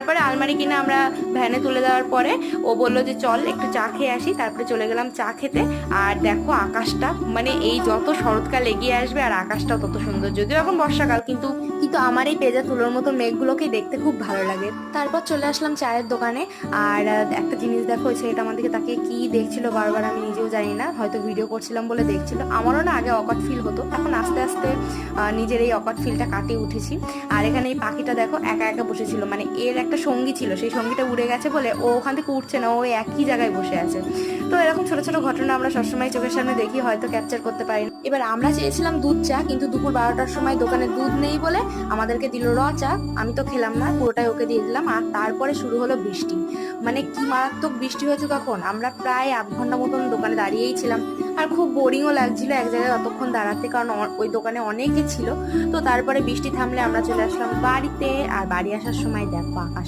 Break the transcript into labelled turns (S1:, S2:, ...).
S1: তারপরে আলমারি কিনে আমরা ভ্যানে তুলে দেওয়ার পরে ও বললো যে চল একটু চা খেয়ে আসি, তারপরে চলে গেলাম চা খেতে। আর দেখো আকাশটা, মানে এই যত শরৎকাল এগিয়ে আসবে আর আকাশটাও তত সুন্দর, যদিও এখন বর্ষাকাল, কিন্তু কিন্তু আমার এই পেঁজা তুলোর মতো মেঘগুলোকে দেখতে খুব ভালো লাগে। তারপর চলে আসলাম চায়ের দোকানে। আর একটা জিনিস দেখো, ওই ছেলেটা আমার দিকে তাকিয়ে কি দেখছিল বারবার, আমি নিজেও জানি না, হয়তো ভিডিও করছিলাম বলে দেখছিল। আমারও না আগে অকওয়ার্ড ফিল হতো, এখন আস্তে আস্তে নিজের এই অকওয়ার্ড ফিলটা কাটিয়ে উঠেছি। আর এখানে এই পাখিটা দেখো একা একা বসেছিল, মানে এর একটা সঙ্গী ছিল, সেই সঙ্গীটা উড়ে গেছে বলে ও ওখান থেকে উঠছে না, ও একই জায়গায় বসে আছে। তো এরকম ছোট ছোট ঘটনা আমরা সবসময় চোখের সামনে দেখি, হয়তো ক্যাপচার করতে পারি না। এবার আমরা চেয়েছিলাম দুধ চা, কিন্তু দুপুর 12টার সময় দোকানে দুধ নেই বলে আমাদেরকে দিল র চা। আমি তো খেলাম না, পুরোটাই ওকে দিয়ে দিলাম। আর তারপরে শুরু হলো বৃষ্টি, মানে কি মারাত্মক বৃষ্টি হয়েছে তখন। আমরা প্রায় 1 ঘন্টা মতন দোকানে দাঁড়িয়েই ছিলাম, আর খুব বোরিংও লাগছিল এক জায়গায় অতক্ষণ দাঁড়াতে, কারণ ওই দোকানে অনেকে ছিল। তো তারপরে বৃষ্টি থামলে আমরা চলে আসলাম বাড়িতে। আর বাড়ি আসার সময় দেখো আকাশ